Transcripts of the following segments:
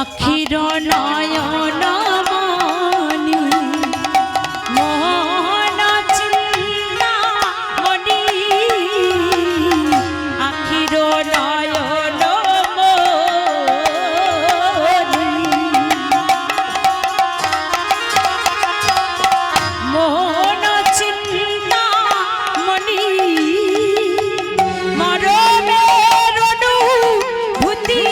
আখির নয়ন মনি মোহন চিন্তামণি আখির নয়ন মনি মোহন চিন্তামণি মরমের অনুভূতি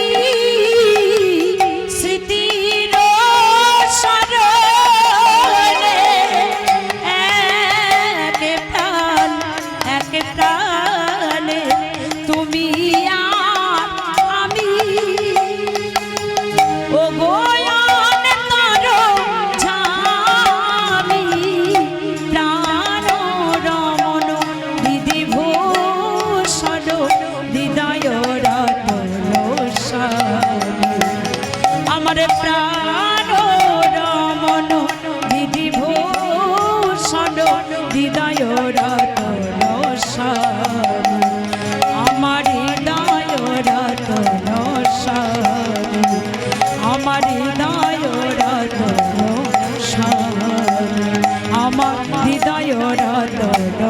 প্রাণ রমন বিধিভূষণ হৃদয় রতন স্বামী আমার হৃদয় রতন স্বামী আমার হৃদয় রতন স্বামী আমার হৃদয় রতন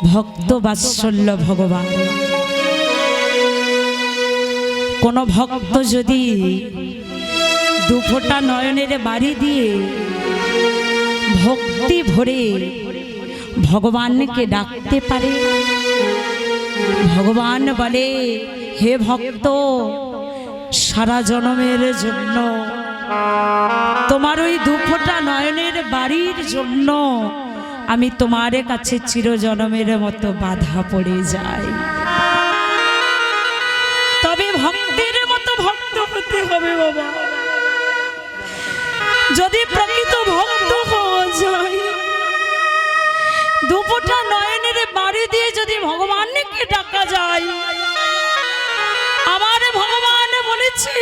ভক্ত বাৎসল্য ভগবান কোন ভক্ত যদি দুফোঁটা নয়নের বাড়ি দিয়ে ভক্তি ভরে ভগবানকে ডাকতে পারে ভগবান বলে হে ভক্ত সারা জন্মের জন্য তোমার ওই দুফোঁটা নয়নের বাড়ির জন্য আমি তোমার কাছে চিরজনমের মতো বাধা পড়ে যাই তবে ভক্তের মতো ভক্ত হতে হবে বাবা যদি প্রকৃত ভক্ত হওয়া যায় দুফোঁটা নয়নের বাড়ি দিয়ে যদি ভগবানকে ডাকা যায় আমার ভগবান বলেছে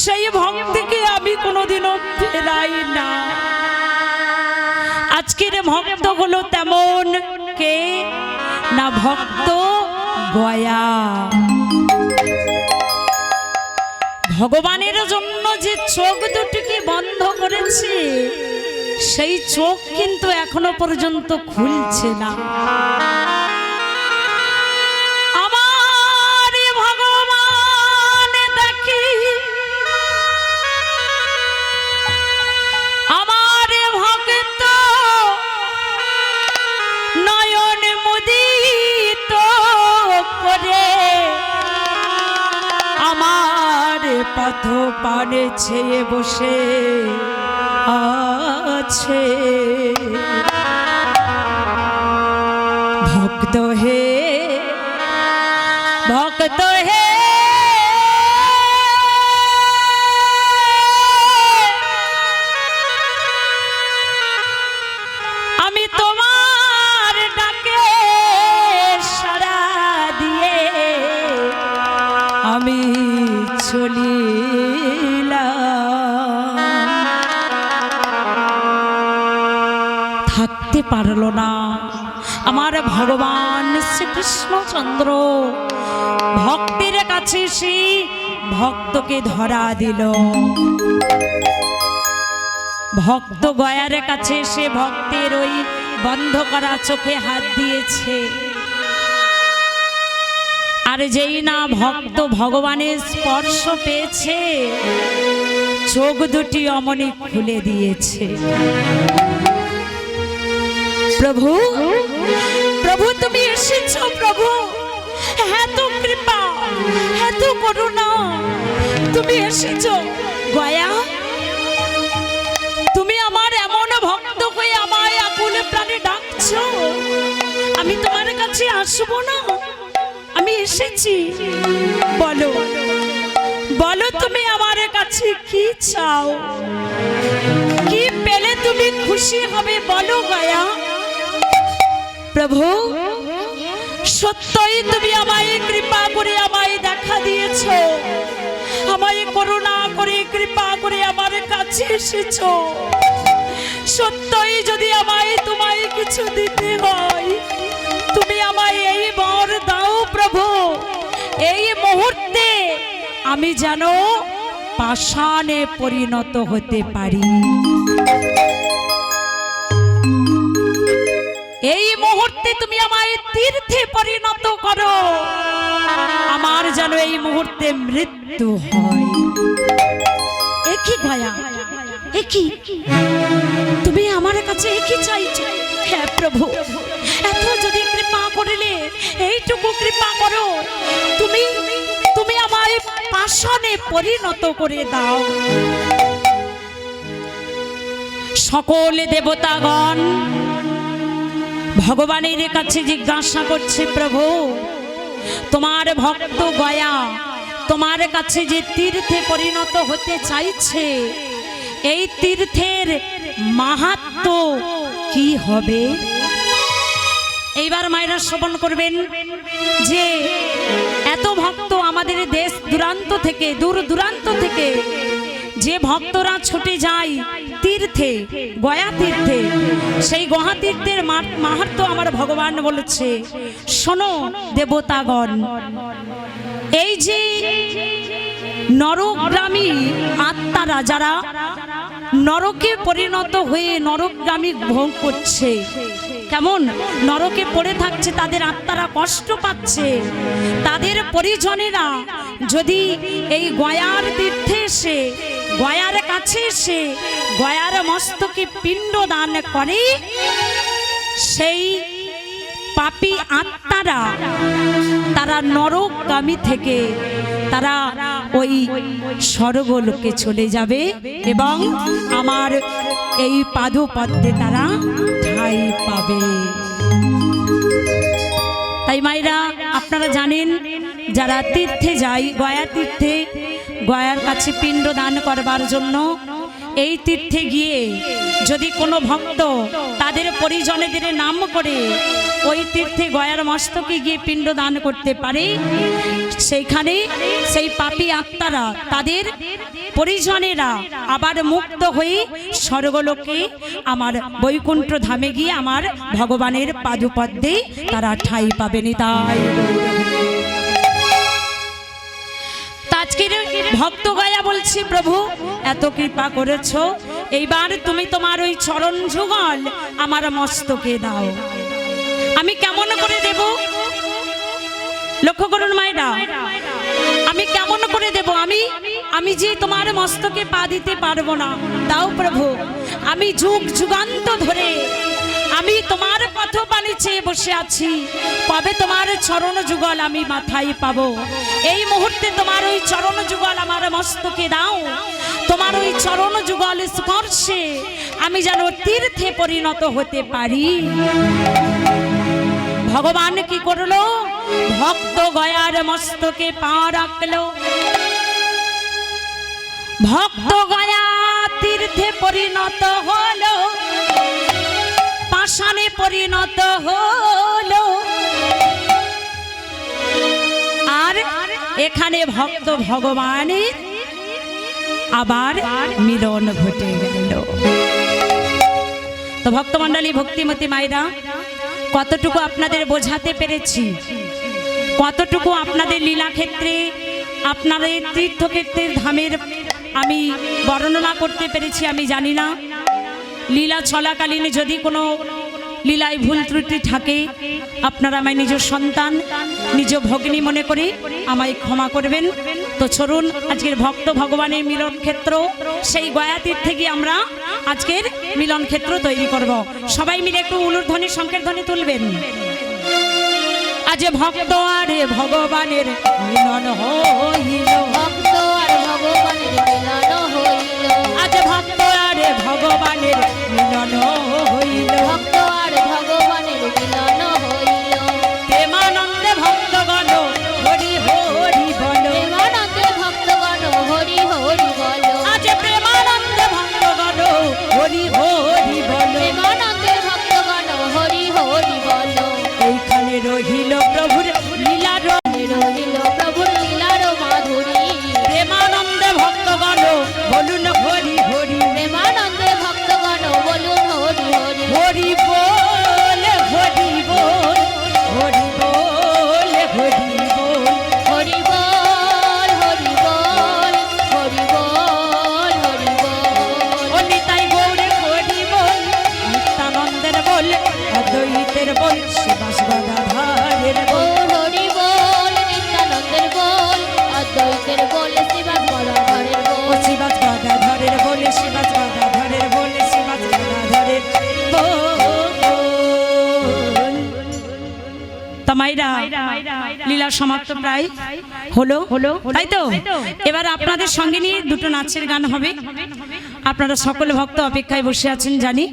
সেই ভক্তিকে আমি কোনোদিনও ফেরাই না আজকের ভক্ত হলো তেমন কে না ভক্ত গয়া ভগবানের জন্য যে চোখ দুটিকে বন্ধ করেছে সেই চোখ কিন্তু এখনো পর্যন্ত খুলছে না আমার ভগবান দেখি আমার ভক্ত নয়ন মুদিত করে আমার পথ পানে ছেয়ে বসে আছে ভক্ত হে ভক্ত হে আমি তোমার ডাকে সাড়া দিয়ে আমি চলিলাম থাকতে পারলো না আমার ভগবান শ্রীকৃষ্ণচন্দ্র ভক্তের কাছে সেই ভক্তকে ধরা দিল। ভক্ত গয়ার কাছে সে ভক্তের ওই বন্ধ করা চোখে হাত দিয়েছে। আর যেই না ভক্ত ভগবানের স্পর্শ পেয়েছে, চোখ দুটি অমনি খুলে দিয়েছে। প্রভু, প্রভু তুমি এসেছো প্রভু, এত কৃপা এত করুণা, তুমি এসেছো গয়া। তুমি আমার এমন ভক্ত হয়ে আমায় আকুল প্রাণে ডাকছো, আমি তোমার কাছে আসবো না? আমি এসেছি, বলো বলো তুমি আমার কাছে কি চাও, কি পেলে তুমি খুশি হবে বলো গয়া। প্রভু সত্যই তুমি আমায় কৃপা করে আমায় দেখা দিয়েছো, আমায় করুণা করে কৃপা করে আমার কাছে এসেছো। সত্যই যদি আমায় তোমায় কিছু দিতে হয়, তুমি আমায় এই বর দাও প্রভু। এই মুহূর্তে আমি যেন পাষাণে পরিণত হতে পারি, এই মুহূর্তে তুমি আমায় তীর্থে পরিণত করো, আমার যেন এই মুহূর্তে মৃত্যু হয়। একই গয়া, একই তুমি আমার কাছে একই চাইছো? হ্যাঁ প্রভু, এত যদি কৃপা করিলে এইটুকু কৃপা করো, তুমি তুমি আমায় পাষাণে পরিণত করে দাও। সকল দেবতাগণ ভগবানের কাছে জিজ্ঞাসা করছে, প্রভু তোমার ভক্ত গয়া তোমার কাছে যে তীর্থে পরিণত হতে চাইছে, এই তীর্থের মাহাত্ম্য কি হবে? এইবার মায়েরা শ্রবণ করবেন যে এত ভক্ত আমাদের দেশ দূরান্ত থেকে, দূর দূরান্ত থেকে যে ভক্তরা ছুটে যায় তীর্থে, গয়া তীর্থে, সেই গয়া তীর্থের মাহাত্ম্য আমার ভগবান বলেছে। শোনো দেবতাগণ, এই যে নরকগামী আত্মারা যারা নরকে পরিণত হয়ে নরকগামী ভোগ করছে, কেমন নরকে পড়ে থাকছে, তাদের আত্মারা কষ্ট পাচ্ছে, তাদের পরিজনেরা যদি এই গয়ার তীর্থে এসে, গয়ার কাছে এসে গয়ার মস্তকে পিণ্ড দান করে, সেই পাপী আত্মারা তারা নরকগামী থেকে তারা ওই স্বর্গলোকে চলে যাবে এবং আমার এই পাদপদ্মে তারা ঠাঁই পাবে। তাই মায়েরা আপনারা জানেন, যারা তীর্থে যায়, গয়া তীর্থে, গয়ার কাছে পিণ্ড দান করবার জন্য, এই তীর্থে গিয়ে যদি কোনো ভক্ত তাদের পরিজনেদের নাম করে ওই তীর্থে গয়ার মস্তকে গিয়ে পিণ্ড দান করতে পারে, সেইখানে সেই পাপী আত্মারা, তাদের পরিজনেরা আবার মুক্ত হয়ে স্বর্গলোকে আমার বৈকুণ্ঠ ধামে গিয়ে আমার ভগবানের পাদপদ্মে তারা ঠাঁই পাবেন। তাই আজকের ভক্ত গয়া বলছি, প্রভু এত কৃপা করেছ, এইবার তুমি তোমার ওই চরণ যুগল আমার মস্তকে দাও। আমি কেমন করে দেব? লক্ষ্য করুন মায়েরা, আমি কেমন করে দেব? আমি যে তোমার মস্তকে পা দিতে পারবো না, দাও প্রভু। আমি যুগ যুগান্ত ধরে আমি তোমার পথবাণী চেয়ে বসে আছি, কবে তোমার চরণ যুগল আমি মাথায় পাবো। এই মুহূর্তে তোমার ওই চরণ যুগল আমার মস্তকে দাও, তোমার ওই চরণ যুগল স্পর্শে আমি যেন তীর্থে পরিণত হতে পারি। ভগবান কি করলো? ভক্ত গয়ার মস্তকে পা রাখলো, ভক্ত গয়া তীর্থে পরিণত হলো, পাষাণে পরিণত হলো। আর এখানে ভক্ত ভগবানের আবার মিলন ঘটে গেল। তো ভক্তমণ্ডলী, ভক্তিমতী মায়েরা, কতটুকু আপনাদের বোঝাতে পেরেছি, কতটুকু আপনাদের লীলা ক্ষেত্রে, আপনাদের তীর্থক্ষেত্রের ধামের আমি বর্ণনা করতে পেরেছি আমি জানি না। লীলা চলাকালীন যদি কোনো লীলায় ভুল ত্রুটি থাকে, আপনারা আমায় নিজ সন্তান, নিজ ভগ্নী মনে করে আমায় ক্ষমা করবেন। তো চলুন আজকের ভক্ত ভগবানের মিলন ক্ষেত্র, সেই গয়া তীর্থে গিয়ে আমরা আজকের মিলন ক্ষেত্র তৈরি করব। সবাই মিলে একটু উলুধ্বনি সংকেত ধ্বনি তুলবেন। আজ ভক্ত আর ভগবানের মিলন হইল, ভক্ত আর ভগবানের মিলন হইল, আজ ভক্ত আর ভগবানের মিলন হইল, ভক্ত আর ভগবানের মিলন হইল। প্রেমানন্দে ভক্তগণ হরি হরি বল, প্রেমানন্দে ভক্তগণ হরি হরি বল, আজ প্রেমানন্দে ভক্তগণ হরি হরি বল, প্রেমানন্দে ভক্তগণ হরি হরি বল। এইখানে রহিল প্রভুর লীলার, রহিল প্রভুর লীলার মাধুরী, প্রেমানন্দে ভক্তগণ বলুন হরি হরি, প্রেমানন্দে ভক্তগণ বলুন হরি হরি, হরি বল হরি বল, হরি বল হরি বল, হরি বল হরি বল, হরি বল হরি বল। ও নিতাই গৌরে হরি বল, নিত্যানন্দের বল, অদ্বৈতের বল, শিবাস গদাধরের বল, বল হরি বল, নিত্যানন্দের বল, অদ্বৈতের বল, শিবাস গদাধরের ও বল। শিবাস গদাধরের বল, শিবাস গদাধরের বল, শিবাস গদাধরের বল। তামাইরা লীলা সমাপ্ত প্রায় হলো, তাই তো? এবার আপনাদের সঙ্গে নিয়ে দুটো নাচের গান হবে। আপনারা সকল ভক্ত অপেক্ষায় বসে আছেন জানি,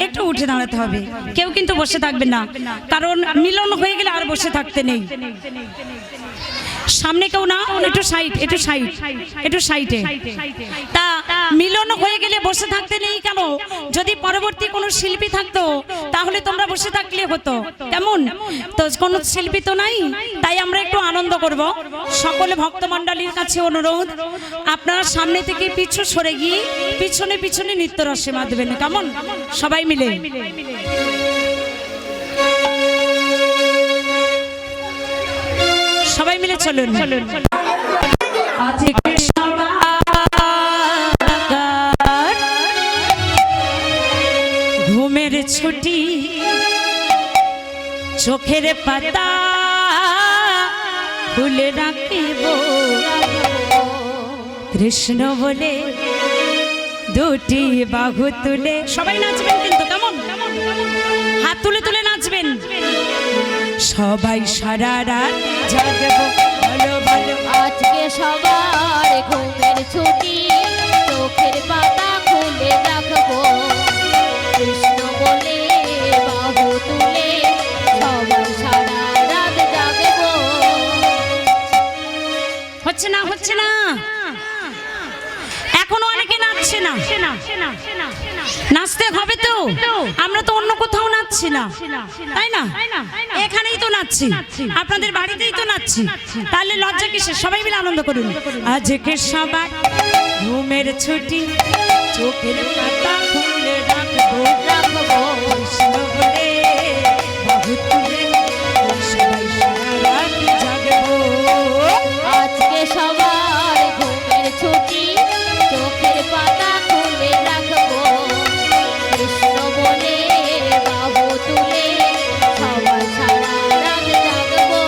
একটু উঠে দাঁড়াতে হবে, কেউ কিন্তু বসে থাকবেন না, কারণ মিলন হয়ে গেলে আর বসে থাকতে নেই। সামনে কেউ না, একটু সাইড, একটু সাইড, একটু সাইডে। তা মিলন হয়ে গেলে বসে থাকতে নেই কেন? যদি পরবর্তী কোনো শিল্পী থাকতো তাহলে তোমরা বসে থাকলে হতো, কেমন? তো কোনো শিল্পী তো নাই, তাই আমরা একটু আনন্দ করব। সকলে ভক্তমণ্ডলীর কাছে অনুরোধ, আপনারা সামনে থেকে পিছু সরে গিয়ে পিছনে পিছনে নৃত্য রসে মাতবেন, কেমন? সবাই মিলে সবাই মিলে চলুন। ঘুমের ছুটি চোখের পাতা খুলে রাখিব, কৃষ্ণ বলে দুটি বাহু তুলে। সবাই নাচবেন কিন্তু, কেমন? হাত তুলে তুলে নাচবেন। সবাই সারা রাত জাগবো, ভালো ভালো। আজকে সবার ঘুমের ছুটি, চোখের পাতা খুলে রাখবো, কৃষ্ণ বলে বাহু তুলে সবাই সারা রাত জাগবো। হচ্ছে না, হচ্ছে না, এখনো অনেকে নাচছে না। নাচতে হবে তো, আমরা তো অন্য কোথাও নাচছি না, তাই না? এখানেই তো নাচছি, আপনাদের বাড়িতেই তো নাচছি, তাহলে লজ্জা কিসের? সবাই মিলে আনন্দ করুন। আজকে সবার ঘুমের ছুটি, চোখের পাতা খুলে রাখবো, রাখবো কৃষ্ণ বলে বাহু তুলে সবাই সারা রাত জাগবো। আজকে সবার ঘুমের ছুটি, চোখের পাতা খুলে রাখবো, কৃষ্ণ বলে বাহু তুলে সবাই সারা রাত জাগবো।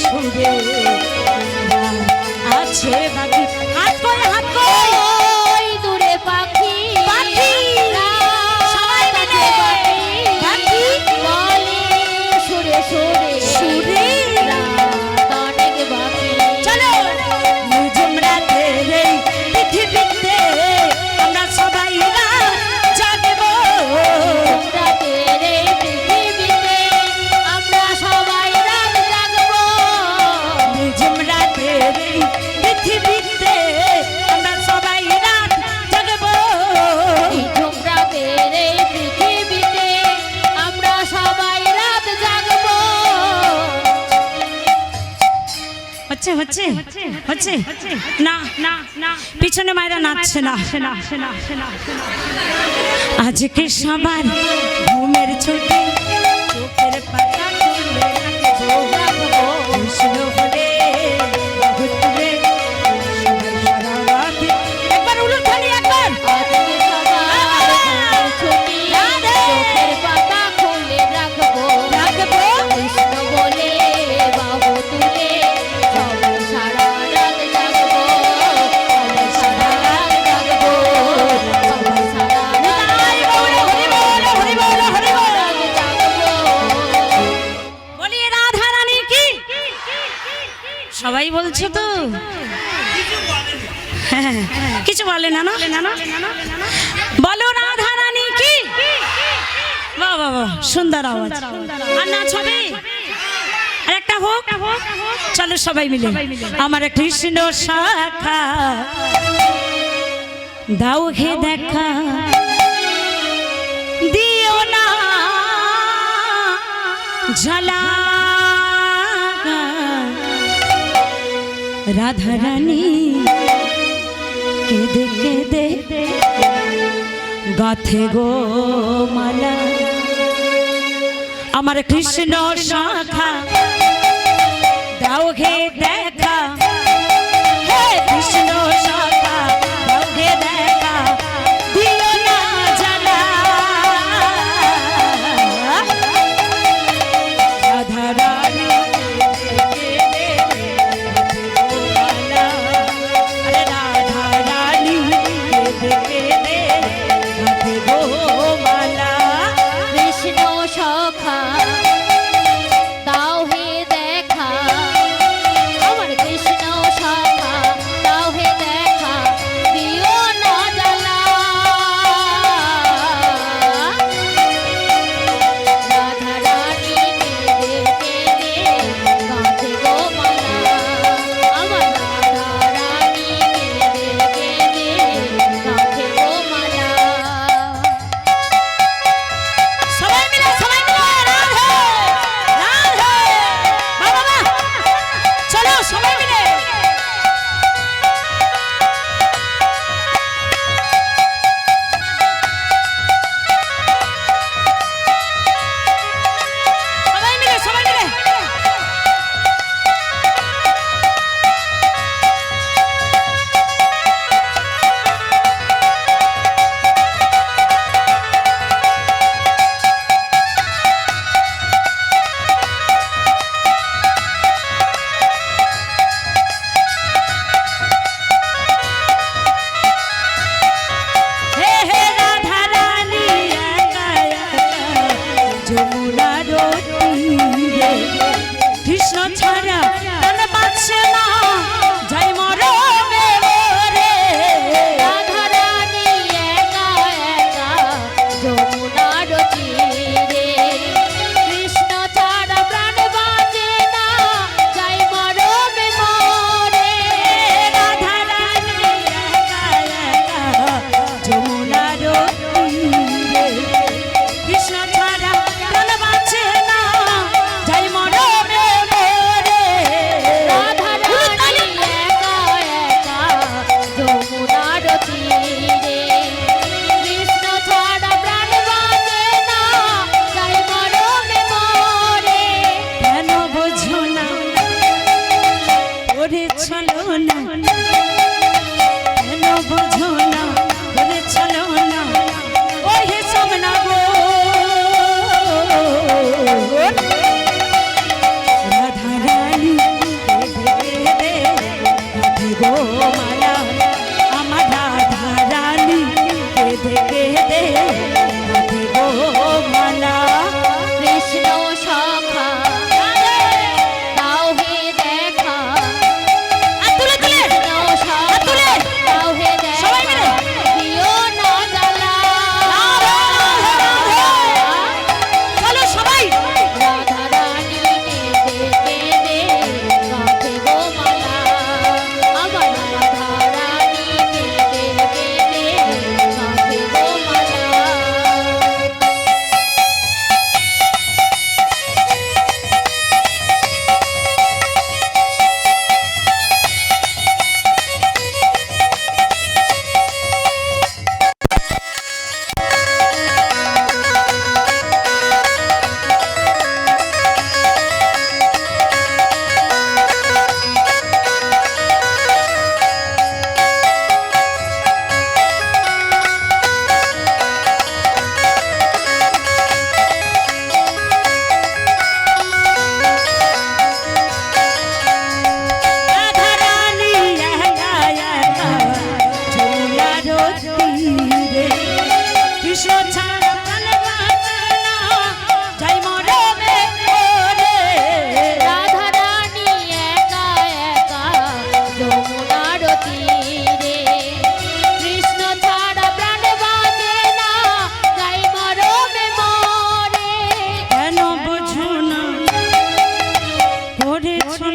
সুরে আছে বাকি। হাত করে হাত করে ওই দূরে পাখি পাখি সবাই মিলে পাখি বলে সুরে সুরে সুরে রাত অনেক বাকি। চলো নিঝুম রাতের এই পৃথিবীতে আমরা সবাই জাগবো। রাতের এই পৃথিবীতে আমরা সবাই রাত জাগবো। নিঝুম রাতের এই পৃথিবীতে আমরা সবাই রাত জাগবো। নিঝুম রাতের এই পৃথিবীতে আমরা সবাই রাত জাগবো। হচ্ছে হচ্ছে হচ্ছে না না না পিছনে মায়েরা নাচছে না। আজকে সবার ঘুমের ছুটি চোখের পাতা খুলে রাখবো। কৃষ্ণ বলে বহু তুলে সবাই সারা রাত একবার উলুধ্বনি একবার আজকে সবার ঘুমের ছুটি চোখের পাতা খুলে রাখবো। রাখবো। কৃষ্ণ বলে বাহু তুলে সবাই সারা রাত জাগবো। সবাই সারা রাত জাগবো। সবাই সারা নিতাই গৌর হরি বল হরি বল হরি বল। রাত জাগবো। বলিয়ে রাধা রানী কি সবাই বলছো তো হ্যাঁ, কিছু বলে না না বলো রাধা রানী কি। বাহ বাহ বাহ সুন্দর আওয়াজ। আর নাচ হবে আর একটা হোক। চলো সবাই মিলে আমার কৃষ্ণ শাখা দাও হে দেখা দিও না ঝলা রাধা রানী কেঁদে কেঁদে গাথে গো মালা। আমার কৃষ্ণ শাখা দাও হে দেখা। হে কৃষ্ণ শাখা দাও হে দেখা দিও না জ্বালা। রাধা রানী আরে রাধা রানী গাথে গো মালা। কৃষ্ণ সখা দাও হে দেখা। আমার কৃষ্ণ সখা দাও হে দেখা দিও না জ্বালা। রাধা রানী কেঁদে কেঁদে গাঁথে গো মালা। আমার রাধা রানী কেঁদে কেঁদে গাঁথে গো মালা। সবাই মিলে রাধে রাধে বাবা বাবা চলো সবাই মিলে সবাই মিলে হে হে রাধা রানী একা একা যমুনার তীরে কৃষ্ণ ছাড়া প্রাণ বাঁচে না যাই মরণে মরে। রাধা রানী একা একা যমুনার তীরে কৃষ্ণ ছাড়া প্রাণ বাঁচে না যাই মরমে মরে। রাধা রানী একা একা যমুনার তীরে কৃষ্ণ ছাড়া প্রাণ বাঁচে না যাই মরণে মরে। রাধা রানী একা একা যমুনার তীরে কৃষ্ণ ছাড়া প্রাণ বাঁচে না যাই মরমে মরে। কেন বোঝো না ওরে চলো না কেন বোঝো না ওরে চলো না ওই সব না গো। রাধা রানী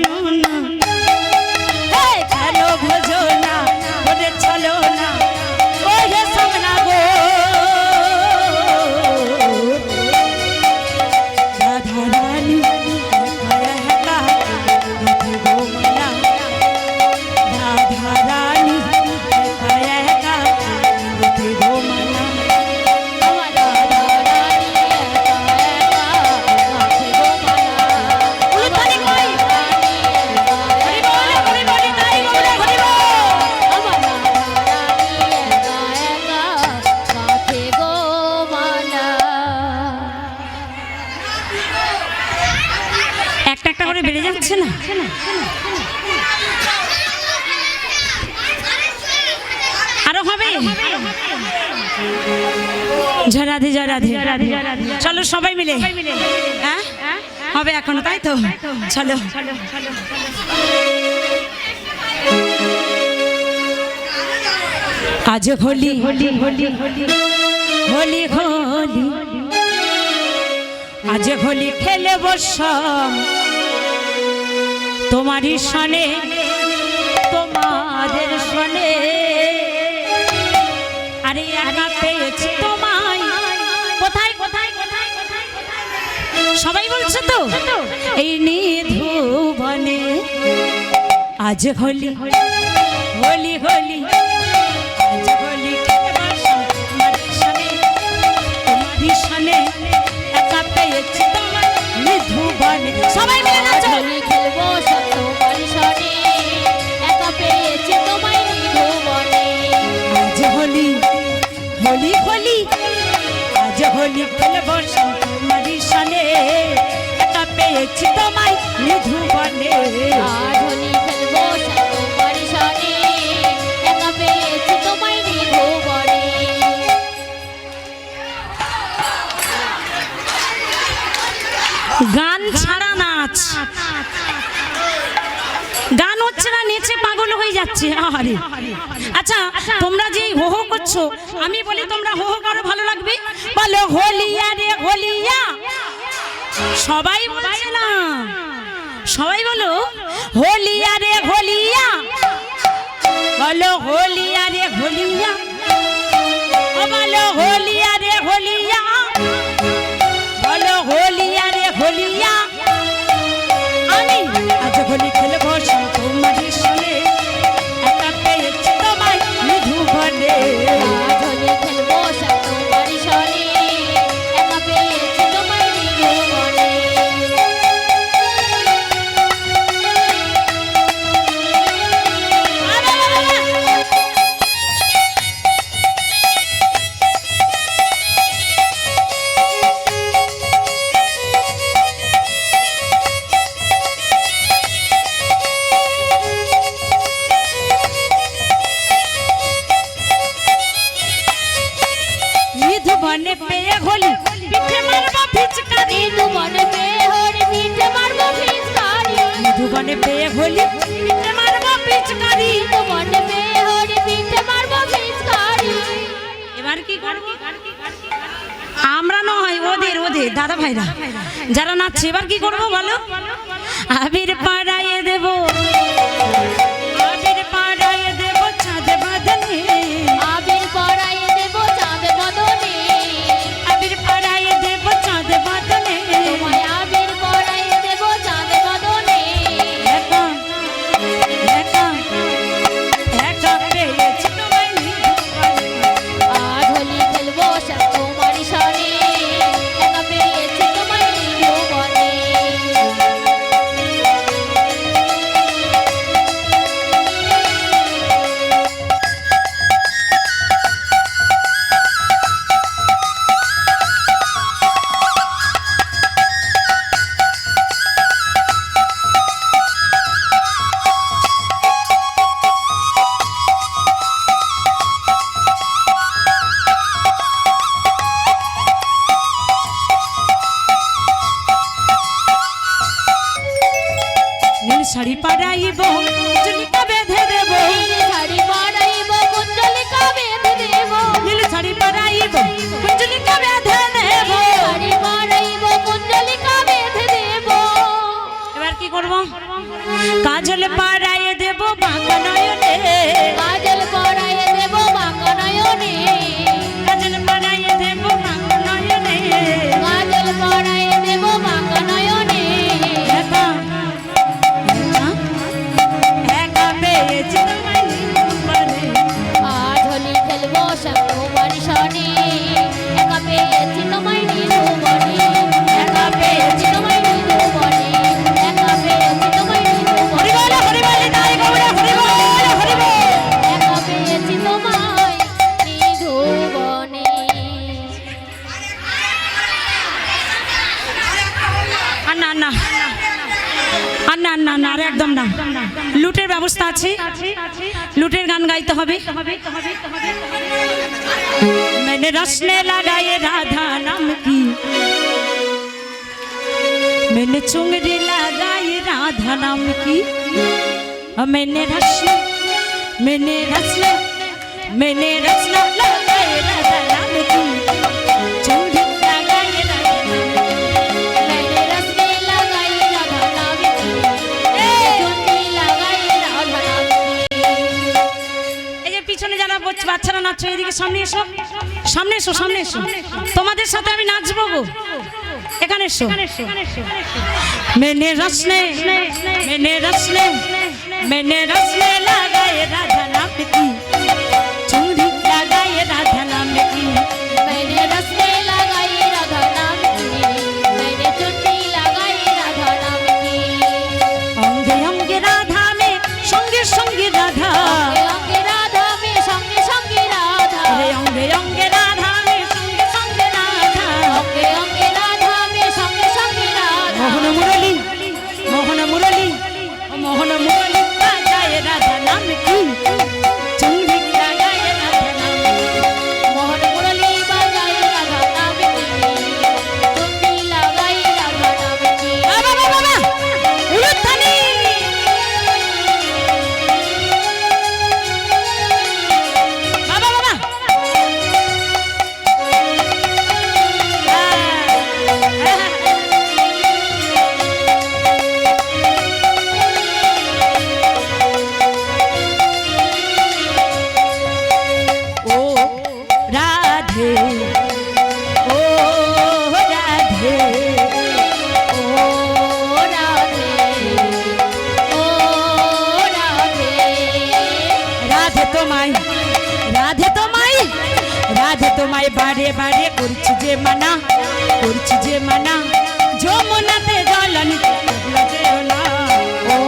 জানো না কেন বোঝো না ওরে চলো না ওরে সামনা গো রাধা রানী একা একা গো মালা রাধা রানী একা একা গো মালা আমার রাধা রানী একা একা গাঁথে গো মালা। উলুধ্বনি কই? হরি বল, হরি বল, তাই গৌরে হরি বল। আমার রাধা রানী একা একা গাঁথে গো মালা। একটা একটা করে বেড়ে যাচ্ছে না? আরো হবে? জয় রাধে জয় রাধে। চলো সবাই মিলে, হ্যাঁ হবে এখনো, তাই তো? চলো আজ হোলি হোলি হোলি হোলি হোলি হোলি আজ হোলি খেলে বসম তোমারই সনে তোমাদের সনে। আরে একা পেয়েছি তোমায়, কোথায় কোথায় কোথায় কোথায় কোথায়? সবাই বলছে তো এই নিধুবনে আজ হোলি হোলি হোলি আজ হোলি খেলে বসম তোমারই সনে তোমারই সনে একা পেয়েছি তোমায় নিধুবনে। সবাই মিলে নাচো। হোলি খেলবো সব তোমার সনে একা পেয়েছি তোমায় নিধুবনে। আজ হোলি হোলি হোলি আজ হোলি খেলবো তোমারই সনে একা পেয়েছি তোমায় নিধুবনে। আজ হোলি খেলবো সব তোমার সনে একা পেয়েছি তোমায় নিধুবনে। গান ছাড়া নাচ, গান হচ্ছে না, নেচে পাগল হয়ে যাচ্ছে। আরে আচ্ছা, তোমরা যে হো হো করছো, আমি বলি তোমরা হো হো করো, ভালো লাগবে। বলো হোলিয়া রে হোলিয়া। সবাই বলছে না, সবাই বলো হোলিয়া রে হোলিয়া। বলো হোলিয়া রে হোলিয়া, ও বলো হোলিয়া রে হোলিয়া, বলো হোলিয়া রে হোলিয়া। আমি আজ হোলি খেলবো তোমারই সনে একা পেয়েছি তোমায় নিধুবনে। আজ হোলি খেলবো সব তোমার সনে একা পেয়েছি তোমায় নিধুবনে। নিধুবনে পেয়ে হোলি পিঠে মারবো পিচকারি। নিধুবনে পেয়ে হোলি পিঠে মারবো পিচকারি। নিধুবনে পেয়ে হোলি পিঠে মারবো পিচকারি। নিধুবনে পেয়ে হোলি পিঠে মারবো পিচকারি। এবার কি করবো? আমরা নয়, ওদের ওদের দাদা ভাইরা যারা নাচছে, এবার কি করবো বলো? আবির পাড়াইয়ে দেব, আবির পাড়াইয়ে দেব চাঁদে বাঁধনে। আবির পরাইয়ে দেবো চাঁদ বদনে। আবির পাড়াইয়ে দেব চাঁদে বাঁধনে। তোমায় আবির পরাইয়ে দেবো চাঁদ বদনে। একা একা একা পেয়েছি তোমায় নিধুবনে। আজ হোলি খেলবো সব তোমার সনে একা পেয়েছি তোমায় নিধুবনে। নীল শাড়ি পাড়াইব চুলিটা বেঁধে দেব। নীল শাড়ি পরাইব কুণ্ডলিকা বেঁধে দেবো। নীল শাড়ি পাড়াইব চুলিটা বেঁধে দেব। শাড়ি পরাইব কুণ্ডলিকা বেঁধে দেবো। এবার কি করব? কাজল পাড়ায় দেব বাঁকা নয়নে, কাজল পরায়ে দেব বাঁকা নয়নে, কাজল পাড়ায় দেব বাঁকা নয়নে, কাজল পরায়ে দেব বাঁকা নয়নে। একা একা পেয়েছি তোমায় নির্বাণে। আজ হোলি খেলবো শ্যামকুমারী সনে, একা পেয়েছি তোমায় নির্ভুবনে, একা পেয়েছি তোমায় নির্ভুবনে, একা পেয়েছি তোমায় হরি বল, নির্ভুবনে, হরি বল, তাই গৌড়া, হরি বল, হরি বল। একা পেয়েছি তোমায় নির্ভুবনে। আর না না আর না না না, আর একদম না। লুটের ব্যবস্থা আছে, লুটের গান গাইতে হবে। मैंने रस्ने लगाए राधा नाम की, मैंने चुंगड़ी लगाई राधा नाम की, मैंने रस्ने लगाए राधा नाम की, चुंगड़ी लगाई राधा नाम की। मैंने रस्ते लगाई राधा नाम की, चुन्नी लगाई राधा नाम की। এই যে পিছনে যারা বাচ্চারা নাচছে, এদিকে সামনে এসো, সামনে এসো, সামনে এসো, তোমাদের সাথে আমি নাচবো গো। এখানে এসো। मैंने रस्ने लगाए राधा नाम की, चूड़ी लगाए राधा नाम की, मैंने रस्ते लगाई राधा नाम की, मैंने चुन्नी लगाई राधा नाम की। अंगे अंगे राधा में संगे संगे राधा, अंगे अंगे राधा में संगे संगे राधा, अरे अंगे अंगे राधा में संगे संगे राधा, अंगे अंगे राधा में संगे संगे राधा। मोहन मुरली मोहन मुरली मोहन मुरली लगाए राधा नाम की, चूड़ी लगाए राधा नाम की। मोहन मुरली बजाई राधा नाम की, चुन्नी लगाई राधा नाम की। বাবা বাবা বাবা উলুধ্বনি। বাবা বাবা ও রাধে, ও রাধে, ओ राधे, ओ राधे, রাধে তোমায়, রাধে তোমায়, রাধে তোমায় বারে বারে করছি যে মানা, করছি যে মানা, যমুনাতে জল নিতে যেও না। ओ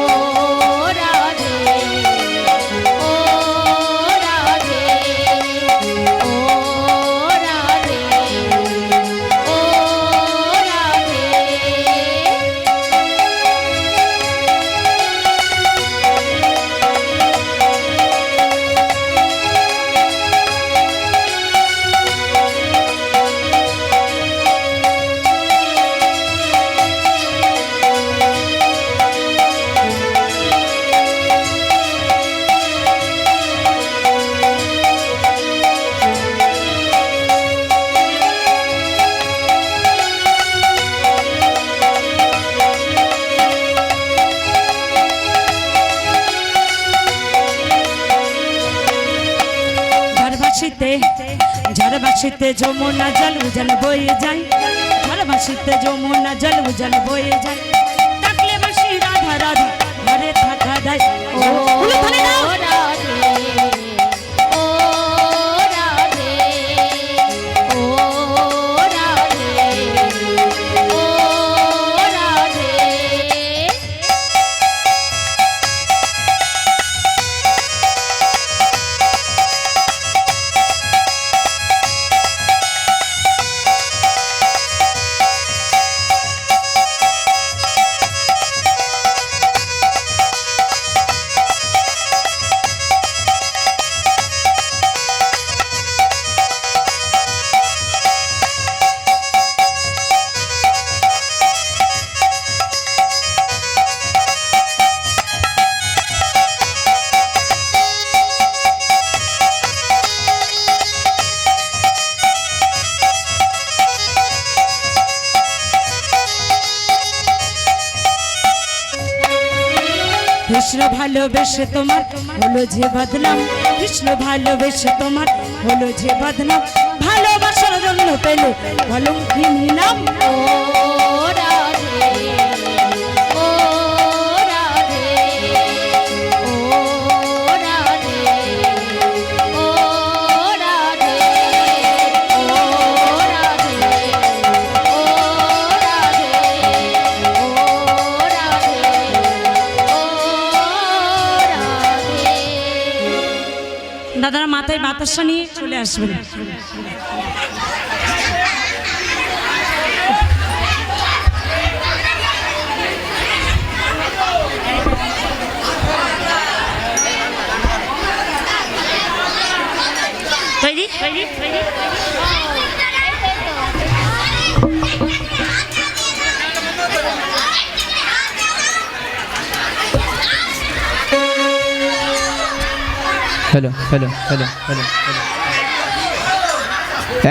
राधे, ओ राधे, ओ राधे, ओ राधे। ঝড়বাসিতে ঝড়বাসিতে যমুনা জল উজল বয়ে যায়, ঝড়বাসিতে যমুনা জল উজল বয়ে যায়, ডাকলে বাসি রাধা রাধা ঘরে থাকা দেয়। ও উলুধ্বনি দাও। ओ राधे, ओ राधे, ओ राधे, ओ राधे। কৃষ্ণ ভালোবেসে তোমার হলো যে বদনাম, কৃষ্ণ ভালোবেসে তোমার হলো যে বদনাম, ভালোবাসার জন্য পেলে কলঙ্কিনী নাম। ও রাধে, ও রাধে, ও রাধে, ও রাধে, ও রাধে, ও রাধে, ও রাধে, ও রাধে। দাদারা মাথায় বাতাসা নিয়ে চলে আসবেন। তৈরি তৈরি তৈরি। Hello hello hello hello hello.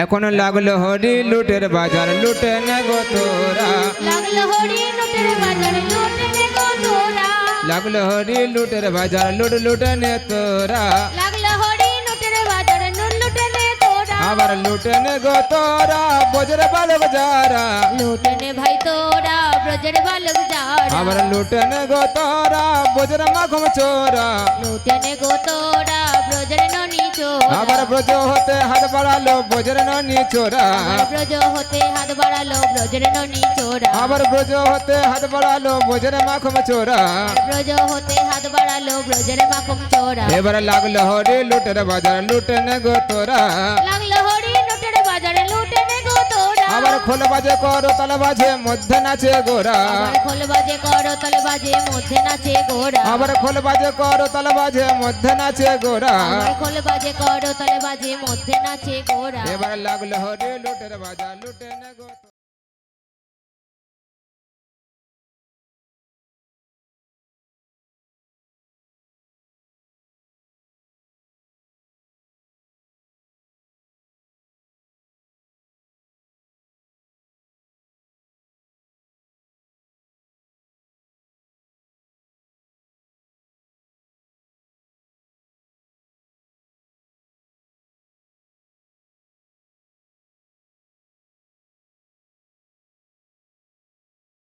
এখন লাগলো হরি লুটের বাজার, লুটে নে গো তোরা। লাগলো হরি লুটের বাজার, লুটে নে গো তোরা। লাগলো হরি লুটের বাজার, লুট লুটে নে তোরা। লাগলো হরি লুটের বাজার, লুটে নে তোরা। আবার লুটে নে গো তোরা, বজরে বালক যারা। লুটে নে ভাই তোরা, ব্রজের বালক যারা। আবার লুটে নে গো তোরা, বজরে মাখম চোরা। লুটে নে গো তোরা, ব্রজের ননি চোরা। আবার ব্রজ হতে হাত বাড়ালো, বজরে ননি চোরা। আবার ব্রজ হতে হাত বাড়ালো, ব্রজের ননি চোরা। আবার ব্রজ হতে হাত বাড়ালো, বজরে মাখম চোরা। ব্রজ হতে হাত বাড়ালো, ব্রজের মাখম চোরা। এবার লাগলো হরি লুটের বাজার, লুটে নে গো তোরা। লাগলো হরি লুটের বাজারে, লুটে নে গো তোরা। আবার খোল বাজে করো তাল বাজে, মধ্যে নাচে গোরা। আবার খোল বাজে করো তাল বাজে, মধ্যে নাচে গোরা। আবার খোল বাজে করো তাল বাজে, মধ্যে নাচে গোরা। আবার খোল বাজে করো তাল বাজে, মধ্যে নাচে গোরা। এবার লাগলো হরি লুটের বাজার, লুটে নে গো তোরা।